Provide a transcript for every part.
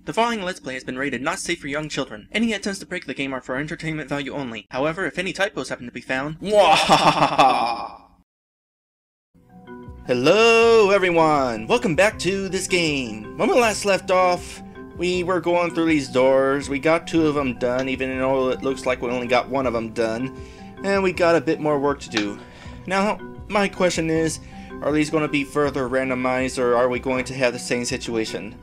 The following Let's Play has been rated not safe for young children. Any attempts to break the game are for entertainment value only. However, if any typos happen to be found... Mwahaha! Hello everyone! Welcome back to this game. When we last left off, we were going through these doors. We got 2 of them done, even though it looks like we only got 1 of them done. And we got a bit more work to do. Now, my question is, are these going to be further randomized, or are we going to have the same situation?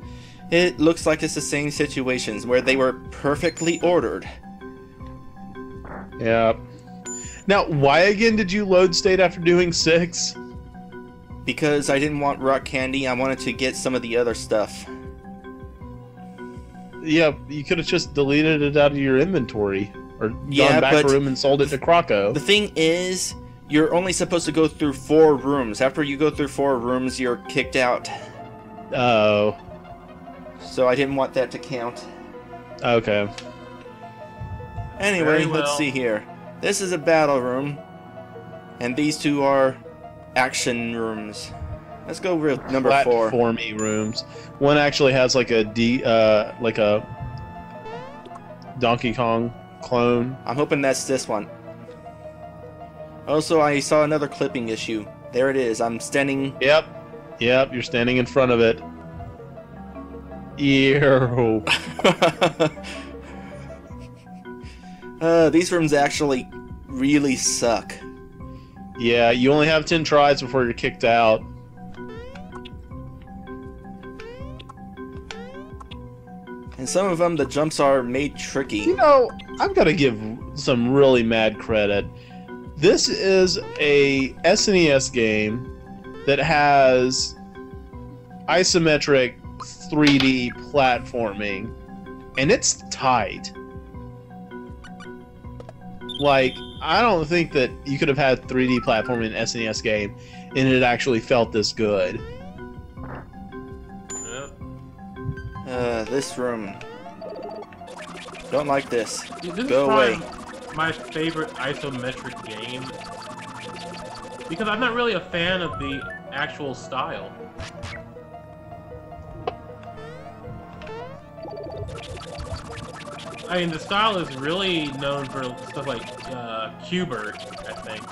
It looks like it's the same situations, where they were perfectly ordered. Yeah. Now, why again did you load state after doing 6? Because I didn't want rock candy, I wanted to get some of the other stuff. Yeah, you could have just deleted it out of your inventory. Or Yeah, gone back but a room and sold it to Croco. The thing is, you're only supposed to go through 4 rooms. After you go through 4 rooms, you're kicked out. Oh. So I didn't want that to count. Okay. Anyway, let's see here. This is a battle room. And these 2 are action rooms. Let's go with number 4. Platformy rooms. One actually has like a Donkey Kong clone. I'm hoping that's this one. Also, I saw another clipping issue. There it is. I'm standing... Yep, you're standing in front of it. Ew. These rooms actually really suck. Yeah, you only have 10 tries before you're kicked out. And some of them, the jumps are made tricky. You know, I've got to give some really mad credit. This is a SNES game that has isometric 3D platforming, and it's tight. Like, I don't think that you could have had 3D platforming in an SNES game and it actually felt this good. Yep. This room. Don't like this. This Go is away. my favorite isometric game because I'm not really a fan of the actual style. I mean, the style is really known for stuff like Qbert, I think.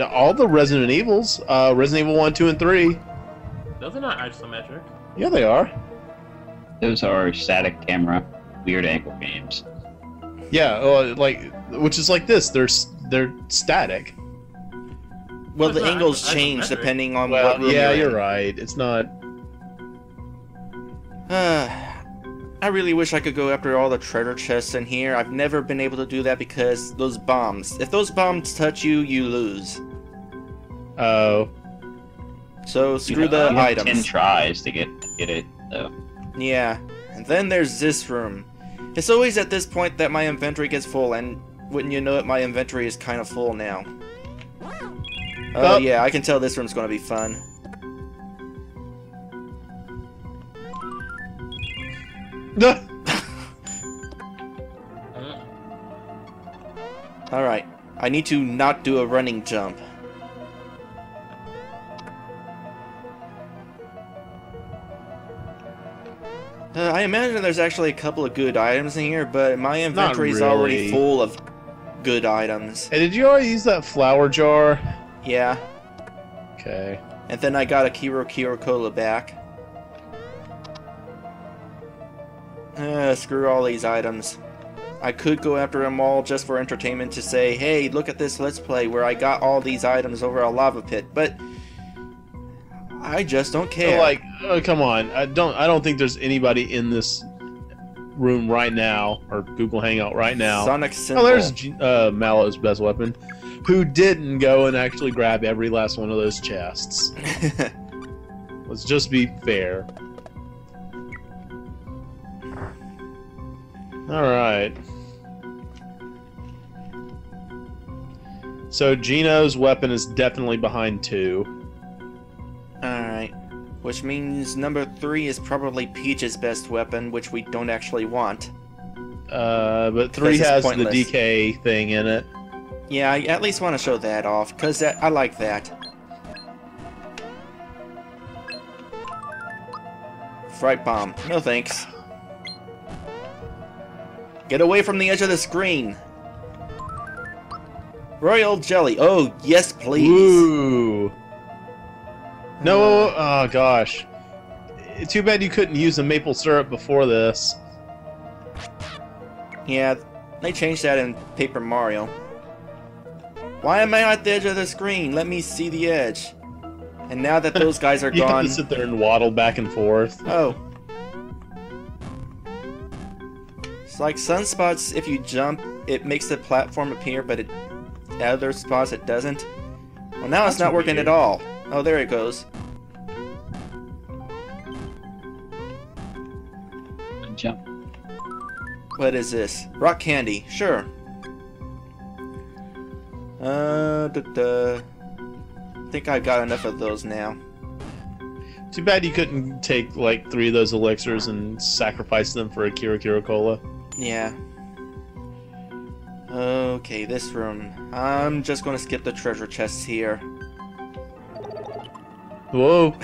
All the Resident Evils, Resident Evil 1, 2, and 3. Those are not isometric. Yeah, they are. Those are static camera, weird angle games. Yeah, which is like this. They're static. Well, That's the not angles change isometric. depending on Well, what room yeah, you're you're right. It's not. I really wish I could go after all the treasure chests in here. I've never been able to do that because those bombs. If those bombs touch you, you lose. Oh. So screw You the have items. 10 tries to get it, though. Yeah. And then there's this room. It's always at this point that my inventory gets full, and wouldn't you know it, my inventory is kind of full now. Oh yeah, I can tell this room's gonna be fun. Alright, I need to not do a running jump. I imagine there's actually a couple of good items in here, but my inventory is already really. full of good items. Hey, did you already use that flower jar? Yeah, Okay. and then I got a Kiro Cola back. Screw all these items. I could go after them all just for entertainment to say, hey, look at this Let's Play where I got all these items over a lava pit, but I just don't care. Like, oh, come on. I don't think there's anybody in this room right now, or Google Hangout right now. Sonic Symbol. Oh, there's Mallow's best weapon, who didn't go and actually grab every last one of those chests. Let's just be fair. Alright. So Gino's weapon is definitely behind 2. Alright. Which means number 3 is probably Peach's best weapon, which we don't actually want. But 3 it's has pointless. the DK thing in it. Yeah, I at least want to show that off, because I like that. Fright bomb. No thanks. Get away from the edge of the screen. Royal jelly. Oh, yes, please. Ooh. No, oh gosh. Too bad you couldn't use the maple syrup before this. Yeah, they changed that in Paper Mario. Why am I at the edge of the screen? Let me see the edge. And now that those guys are You gone... have to sit there and waddle back and forth. Oh. It's like sunspots, if you jump, it makes the platform appear, but other spots it doesn't. Well, now it's not working at all. Oh, there it goes. Jump. What is this? Rock candy. Sure. I think I got enough of those now. Too bad you couldn't take like 3 of those elixirs and sacrifice them for a Kira Kira Cola. Yeah. Okay, this room. I'm just gonna skip the treasure chests here. Whoa.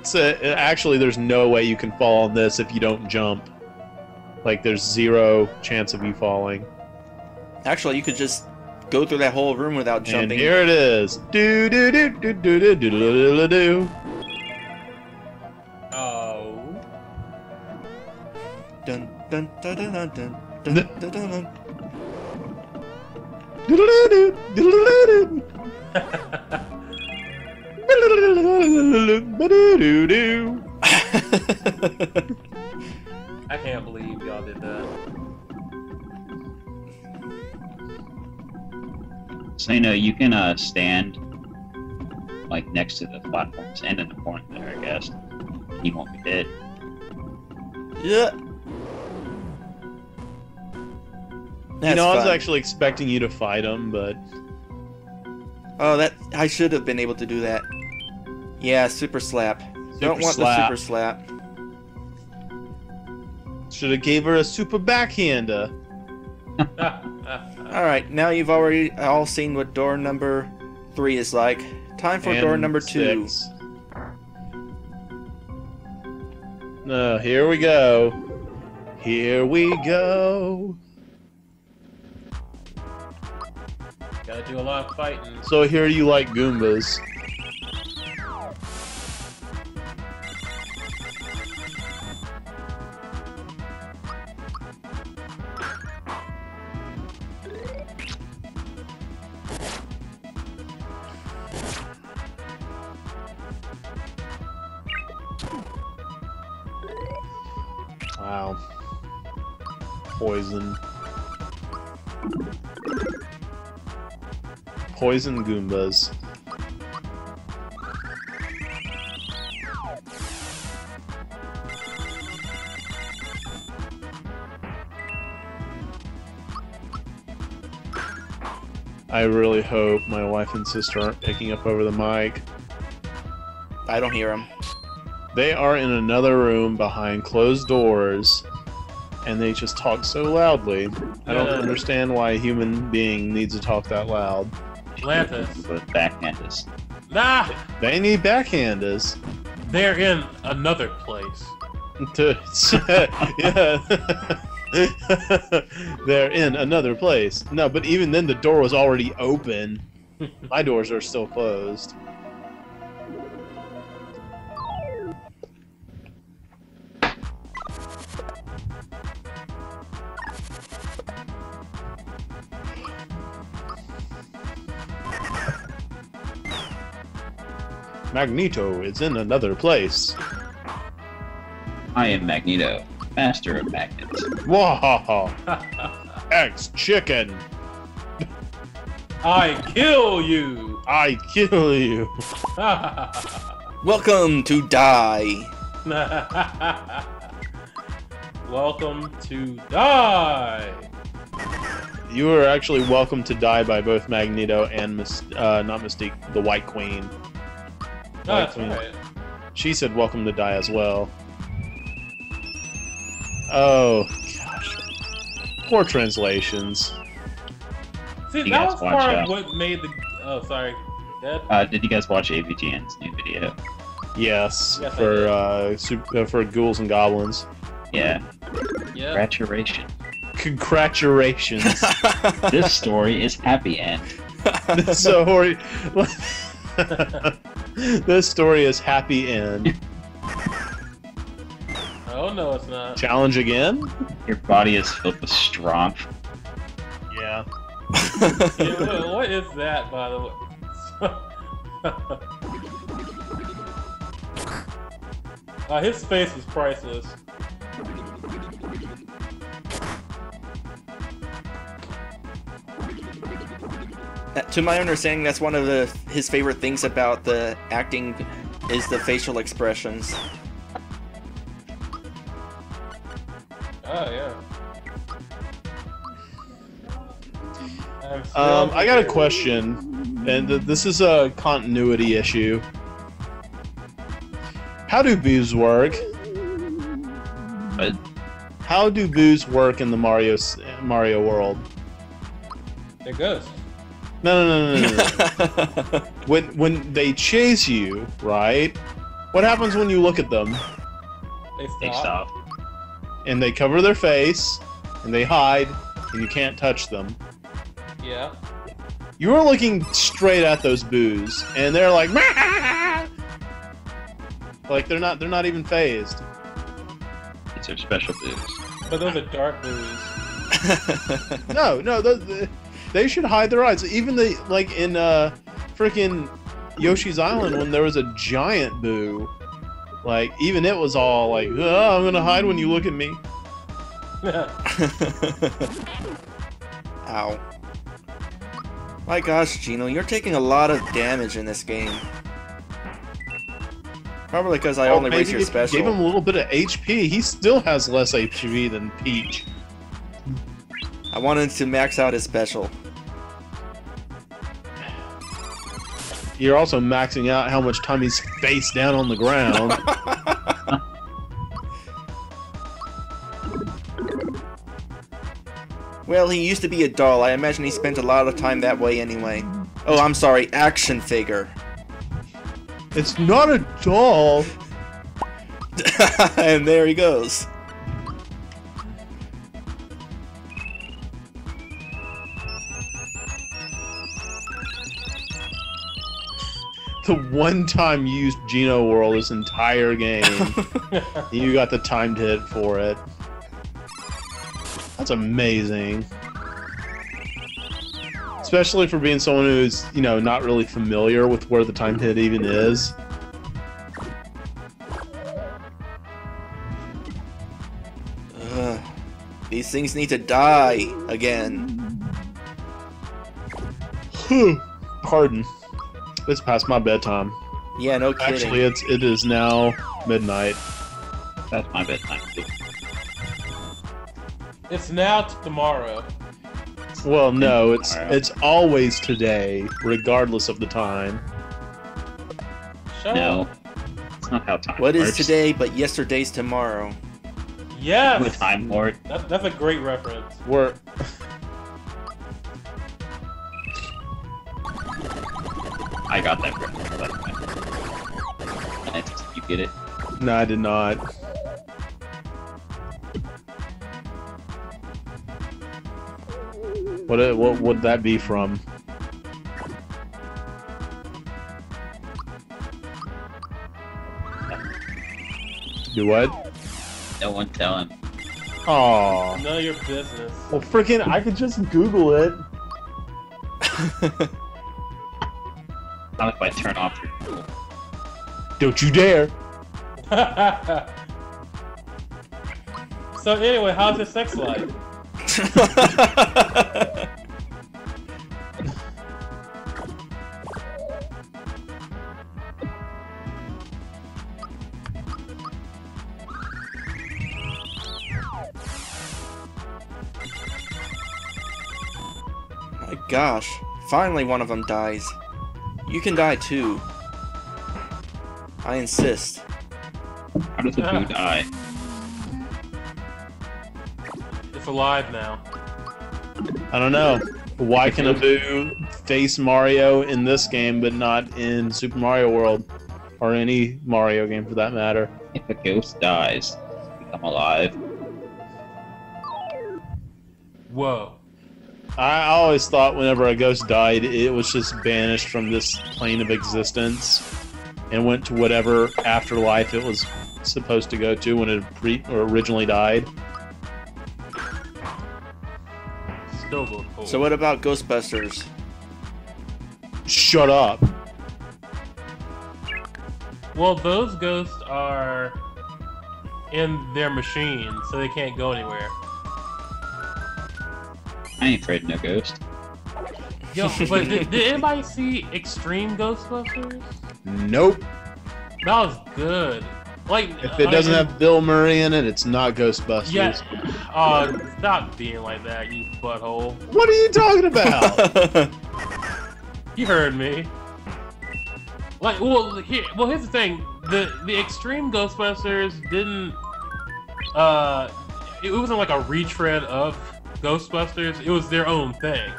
So, actually, there's no way you can fall on this if you don't jump. Like, there's 0 chance of you falling. Actually, you could just go through that whole room without jumping. And here it is. Do do do do do do do do do. Oh. Dun dun dun dun dun dun dun dun dun. Do do do do do. I can't believe y'all did that. So you can stand like next to the platforms and in the corner there, I guess. You won't be dead. Yeah. That's I was fun. actually expecting you to fight him, but Oh, that I should have been able to do that. Yeah, super slap. Don't want slap. the super slap. Should have gave her a super backhander. Alright, now you've already all seen what door number 3 is like. Time for door number 2. 6. Here we go. Here we go. Gotta do a lot of fighting. So here you like Goombas. Wow. Poison. Poison Goombas. I really hope my wife and sister aren't picking up over the mic. I don't hear him. They are in another room behind closed doors, and they just talk so loudly. I don't understand why a human being needs to talk that loud. Lantis. With backhanders. Nah! They need backhanders. They're in another place. Yeah. They're in another place. No, but even then the door was already open. My doors are still closed. Magneto is in another place. I am Magneto, master of magnets. Wahaha! X chicken! I kill you! I kill you! Welcome to Die. Welcome to Die! You are actually welcome to die by both Magneto and not Mystique, the White Queen. No, that's Queen. right. She said welcome to die as well. Oh, gosh. Poor translations. See, You that guys was watch part out. of what made the... Oh, sorry. That... Did you guys watch AVGN's new video? Yes, Yes, for ghouls and goblins. Yeah. Yeah. Congratulations. Congratulations. This story is happy end. This story. This story is happy end. Oh no, it's not. Challenge again? Your body is filled with strong. Yeah. Yeah, what is that, by the way? His face is priceless. To my understanding, that's one of his favorite things about the acting is the facial expressions. Oh yeah. I got a question, and this is a continuity issue. How do boos work? But How do boos work in the Mario world? They're ghosts. No. When they chase you, right? What happens when you look at them? They they stop. stop. And they cover their face, and they hide, and you can't touch them. Yeah. You were looking straight at those boos, and they're like, "Mah!" Like they're not even phased. It's their special booze. But those are dark boos. No, they should hide their eyes. Even like in freaking Yoshi's Island when there was a giant boo, like even it was all like, oh, I'm gonna hide when you look at me. Ow. My gosh, Gino, you're taking a lot of damage in this game. Probably because I only raise your Maybe if you special. Gave him a little bit of HP. He still has less HP than Peach. I wanted to max out his special. You're also maxing out how much time he's face down on the ground. Well, he used to be a doll. I imagine he spent a lot of time that way anyway. Oh, I'm sorry, action figure. It's not a doll. And there he goes. The one time you used Geno World this entire game, you got the timed hit for it. That's amazing. Especially for being someone who's, you know, not really familiar with where the timed hit even is. Ugh. These things need to die again. Pardon. It's past my bedtime. Yeah, no kidding. Actually, it is now midnight. That's my bedtime too. It's now tomorrow. Well, no, it's Tomorrow. it's always today, regardless of the time. Shut No, up. it's not how time What works. is today but yesterday's tomorrow? Yes! With Time Lord. That's a great reference. We're I got that reference, by the way. Nice. You get it? no, I did not. What would that be from? Do what? No one tell him. Oh, None of your business. well, freaking! I could just Google it. Not if I turn off your pool. Don't you dare! So anyway, how's your sex life? My gosh, finally one of them dies. You can die too. I insist. How does the boo die? It's alive now. I don't know. Why can a boo face Mario in this game but not in Super Mario World? or any Mario game for that matter. If a ghost dies, they become alive. Whoa. I always thought whenever a ghost died, it was just banished from this plane of existence and went to whatever afterlife it was supposed to go to when it originally died. Still go cool. So what about Ghostbusters? Shut up. Well, those ghosts are in their machine, so they can't go anywhere. I ain't afraid of no ghost. Yo, but did anybody see Extreme Ghostbusters? Nope. That was good. Like, If it doesn't have Bill Murray in it, it's not Ghostbusters. Yeah. Stop being like that, you butthole. What are you talking about? You heard me. Like, here's the thing. The Extreme Ghostbusters didn't. It wasn't like a retread of Ghostbusters. It was their own thing.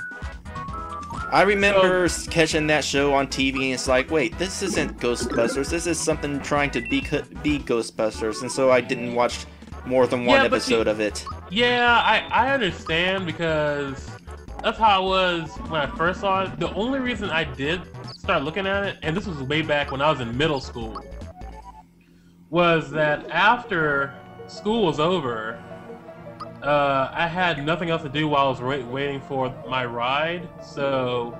I remember catching that show on TV, and it's like, wait, this isn't Ghostbusters. This is something trying to be Ghostbusters, and so I didn't watch more than one episode of it. Yeah, I understand, because that's how it was when I first saw it. The only reason I did start looking at it, and this was way back when I was in middle school, was that after school was over, I had nothing else to do while I was waiting for my ride, so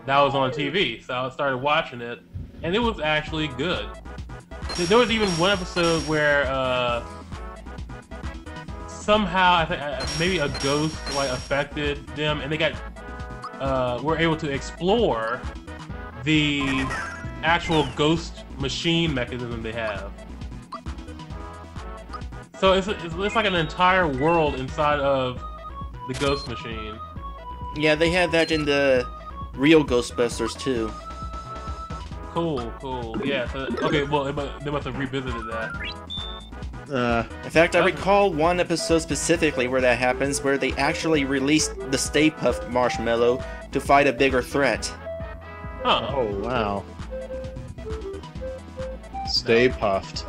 that was on TV. So I started watching it, and it was actually good. There was even one episode where somehow I think maybe a ghost affected them, and they were able to explore the actual ghost machine mechanism they have. So it's like an entire world inside of the ghost machine. Yeah, they had that in the real Ghostbusters too. Cool. Yeah. So, okay. Well, they must have revisited that. In fact, I recall one episode specifically where that happens, where they actually released the Stay Puft Marshmallow to fight a bigger threat. Huh. Oh, wow. Stay Puffed.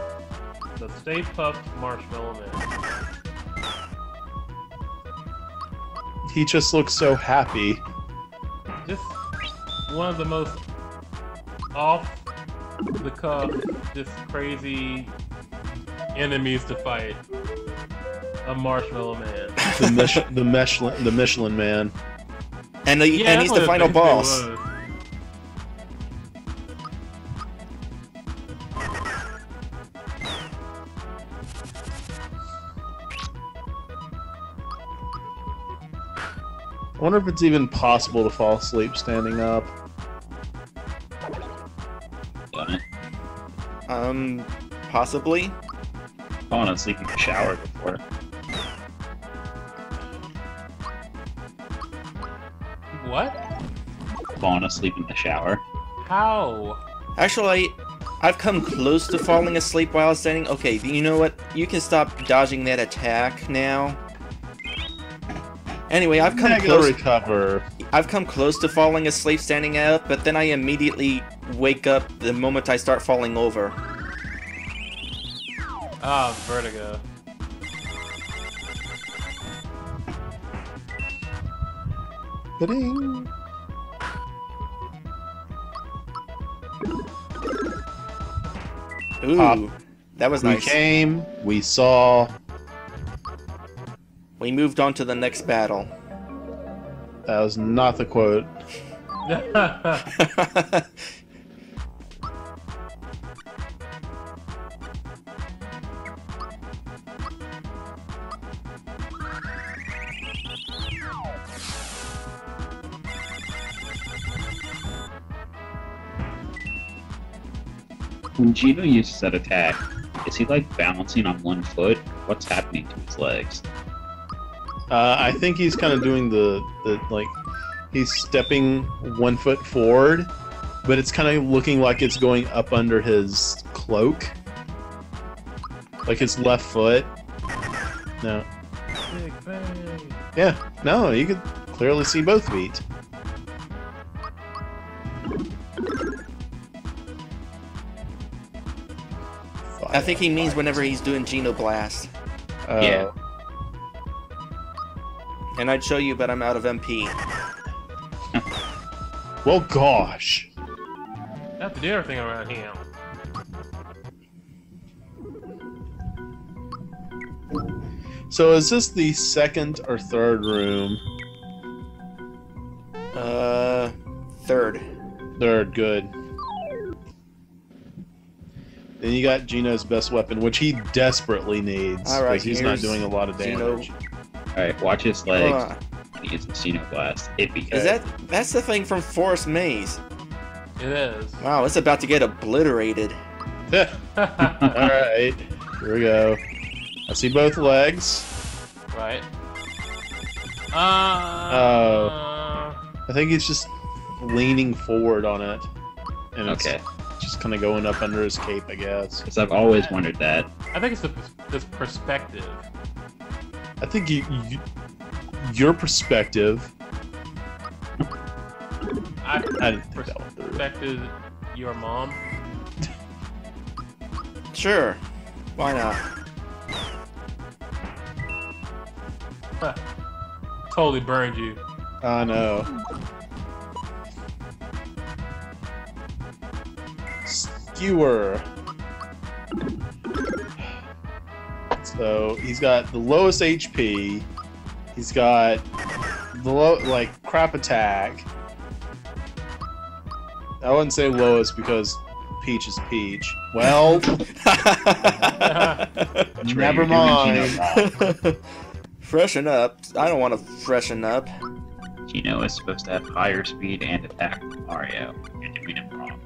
The Stay Puft Marshmallow Man. He just looks so happy. Just one of the most off the cuff, just crazy enemies to fight. A Marshmallow Man. The Michelin Man. And he's the final boss. I wonder if it's even possible to fall asleep standing up. Done it. Possibly. I want to sleep in the shower before. What? Falling asleep in the shower. How? Actually, I've come close to falling asleep while standing. Okay, you know what? You can stop dodging that attack now. Anyway, I've come close to falling asleep standing up, but then I immediately wake up the moment I start falling over. Ah, vertigo. Ba-ding. Ooh, Pop. that was We nice. came, we saw. We moved on to the next battle. That was not the quote. When Gino uses that attack, is he like balancing on one foot? What's happening to his legs? I think he's kind of doing the he's stepping 1 foot forward, but it's kind of looking like it's going up under his cloak, like his left foot. No. Big bang. Yeah. No, you could clearly see both feet. I think he means whenever he's doing Genoblast. Yeah. And I'd show you, but I'm out of MP. Well, gosh. Have to do everything around here. So is this the second or third room? Third. Third, good. Then you got Geno's best weapon, which he desperately needs. All right, because he's not here's doing a lot of damage. Alright, watch his legs. He gets a Xenoblast. That's the thing from Forest Maze? It is. Wow, it's about to get obliterated. Alright, here we go. I see both legs. Right. I think he's just leaning forward on it. And it's just kind of going up under his cape, I guess. Because I've always wondered that. I think it's this perspective. I think your perspective. I didn't think that one through. Perspective your mom. Sure. Why not? Totally burned you. I know. Skewer. So he's got the lowest HP. He's got the crap attack. I wouldn't say lowest because Peach is Peach. Well, never mind. Freshen up. I don't want to freshen up. Geno is supposed to have higher speed and attack than Mario. You're doing it wrong.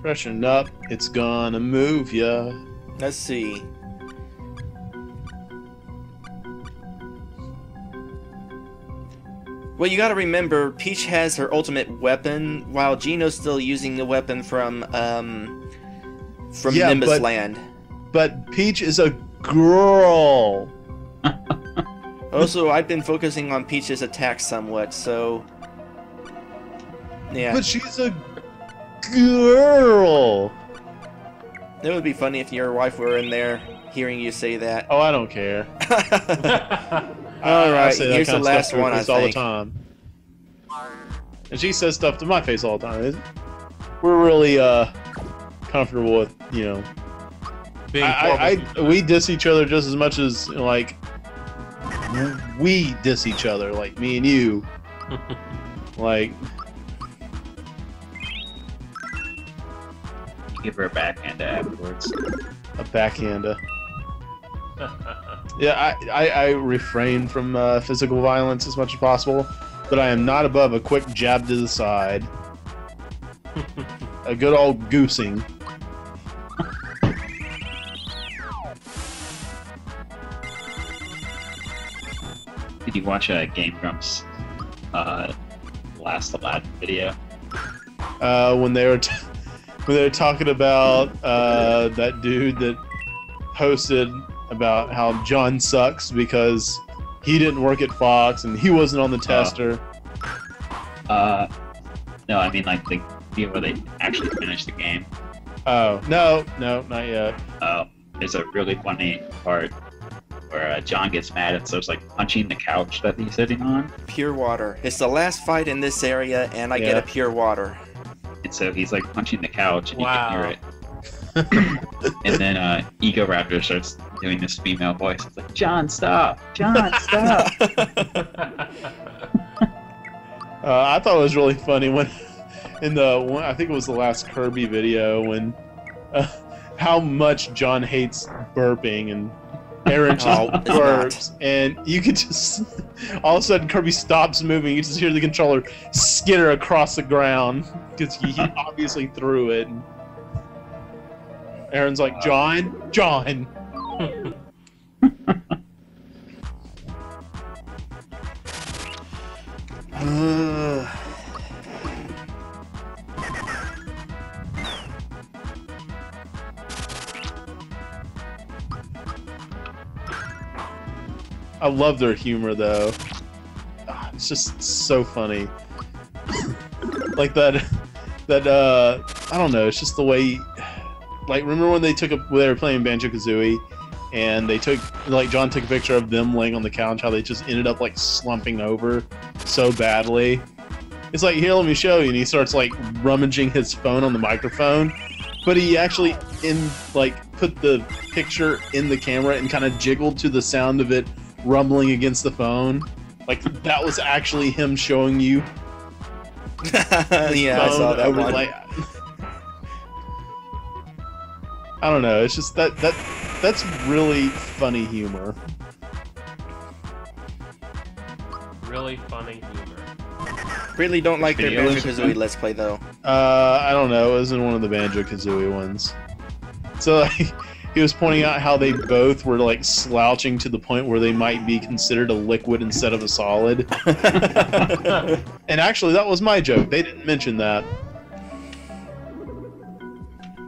Freshen up. It's gonna move ya. Let's see. Well, you gotta remember, Peach has her ultimate weapon, while Geno's still using the weapon from Nimbus Land. But Peach is a girl! Also, I've been focusing on Peach's attack somewhat, so... Yeah. But she's a girl! It would be funny if your wife were in there hearing you say that. Oh, I don't care. Alright, here's the last one, I think. All the time. And she says stuff to my face all the time. We're really comfortable with, you know... we diss each other just as much as, like... we diss each other, like me and you. Like... You give her a backhand afterwards. A backhand. Yeah, I refrain from physical violence as much as possible, but I am not above a quick jab to the side. A good old goosing. Did you watch Game Grumps' last Aladdin video? When they were talking about that dude that posted about how John sucks because he didn't work at Fox and he wasn't on the tester. No, I mean like the video where they actually finished the game. Oh, no, not yet. There's a really funny part where John gets mad and starts like punching the couch that he's sitting on. Pure water. It's the last fight in this area, and I get a pure water. And so he's like punching the couch, and you can hear it. And then Ego Raptor starts doing this female voice. It's like, John, stop! John, stop! I thought it was really funny when, I think it was the last Kirby video, when how much John hates burping, and Aaron just burps, and you could just all of a sudden Kirby stops moving. You just hear the controller skitter across the ground because he obviously threw it. And Aaron's like, John. I love their humor, though. It's just so funny. Like that, I don't know, it's just the way like, remember when they were playing Banjo-Kazooie, and they John took a picture of them laying on the couch, how they just ended up, like, slumping over so badly. It's like, here, let me show you, and he starts, like, rummaging his phone on the microphone, but he actually, put the picture in the camera and kind of jiggled to the sound of it rumbling against the phone. Like, that was actually him showing you. Yeah, I saw that one. I don't know. It's just that's really funny humor. Really funny humor. Really don't like their Banjo-Kazooie Let's Play though. I don't know. It was in one of the Banjo-Kazooie ones. So like, he was pointing out how they both were like slouching to the point where they might be considered a liquid instead of a solid. And actually, that was my joke. They didn't mention that.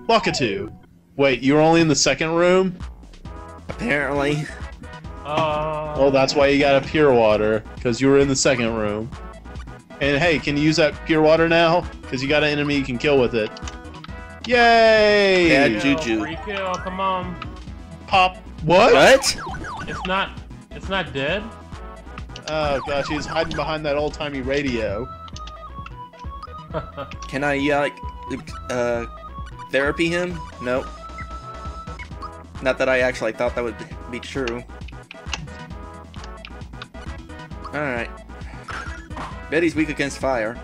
Lakitu. Wait, you were only in the second room? Apparently. Well, that's why you got a pure water, because you were in the second room. And hey, can you use that pure water now? Because you got an enemy you can kill with it. Yay! Bad juju. Free kill, come on. Pop. What? What? It's not dead? Oh gosh, he's hiding behind that old-timey radio. Can I, therapy him? Nope. Not that I actually thought that would be true. Alright. Bet he's weak against fire.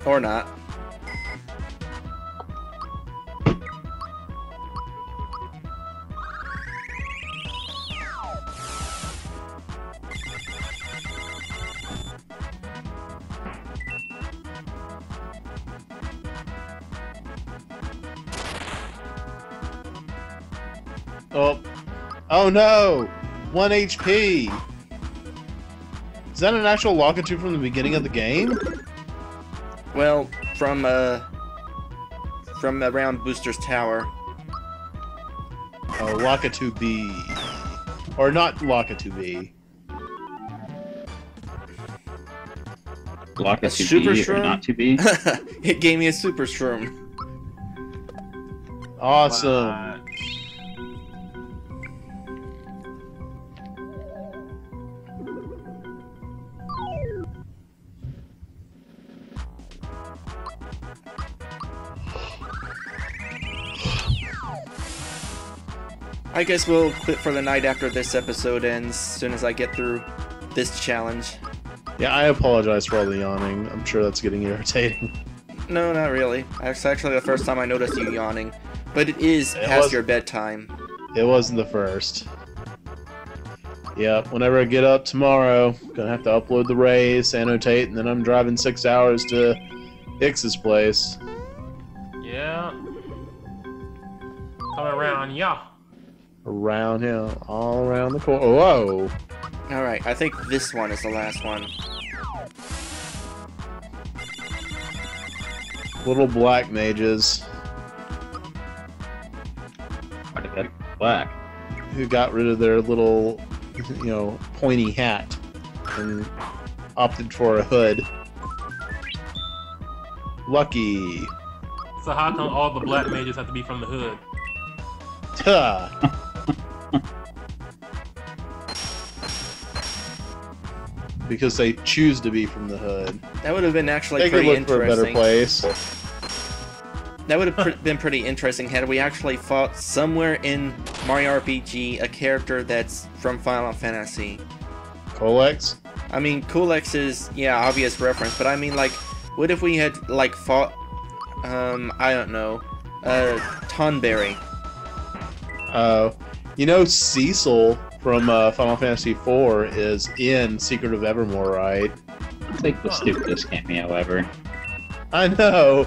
Or not. Oh no! 1 HP! Is that an actual Lakitu from the beginning of the game? Well, from around Booster's Tower. Oh, Lakitu B. Or not Lakitu B. Lakitu Super B or Shroom? not to be? It gave me a Super Shroom. Awesome. I guess we'll quit for the night after this episode ends, as soon as I get through this challenge. Yeah, I apologize for all the yawning. I'm sure that's getting irritating. No, not really. It's actually the first time I noticed you yawning. But it is past your bedtime. It wasn't the first. Yep, whenever I get up tomorrow, gonna have to upload the race, annotate, and then I'm driving 6 hours to Ix's place. Yeah. Coming around, yeah. Around him, all around the corner. Whoa! Alright, I think this one is the last one. Little black mages. Why did that black? Who got rid of their little, pointy hat and opted for a hood. Lucky. So how come all the black mages have to be from the hood? Tuh. Because they choose to be from the hood. That would have been actually They could pretty look for a better interesting. place. That would have been pretty interesting had we actually fought somewhere in Mario RPG a character that's from Final Fantasy. Colex? I mean, Colex is, obvious reference, but I mean, like, what if we had, like, fought, I don't know, Tonberry? Oh. Cecil from Final Fantasy IV is in Secret of Evermore, right? It's like the stupidest cameo ever. I know!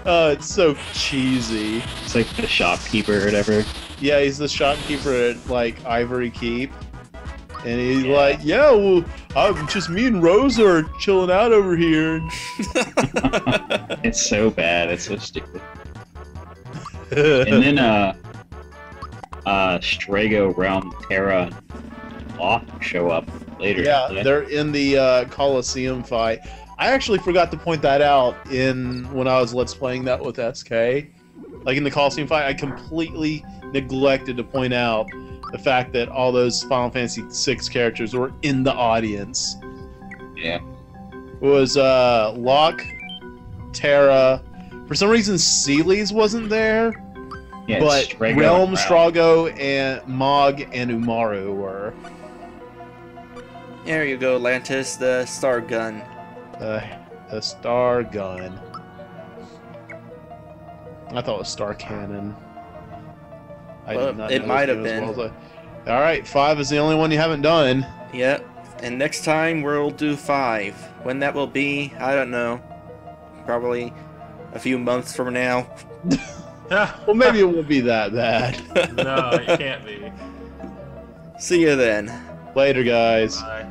Oh, it's so cheesy. It's like the shopkeeper or whatever. Yeah, he's the shopkeeper at, like, Ivory Keep. And he's like, yeah, well, just me and Rosa are chilling out over here. It's so bad. It's so stupid. And then, Strago, Realm, Terra, Lock show up later. Yeah, they're in the Coliseum fight. I actually forgot to point that out when I was Let's Playing that with SK. Like in the Coliseum fight, I completely neglected to point out the fact that all those Final Fantasy VI characters were in the audience. Yeah. It was Locke, Terra. For some reason, Seely's wasn't there. Yeah, But Strago Realm, and Strago, and Mog, and Umaru were. There you go, Lantis, the star gun. The Star Gun. I thought it was Star Cannon. Well, it might have been. Alright, 5 is the only one you haven't done. Yep. And next time we'll do 5. When that will be, I don't know. Probably a few months from now. Well, maybe it won't be that bad. No, it can't be. See you then. Later, guys. Bye.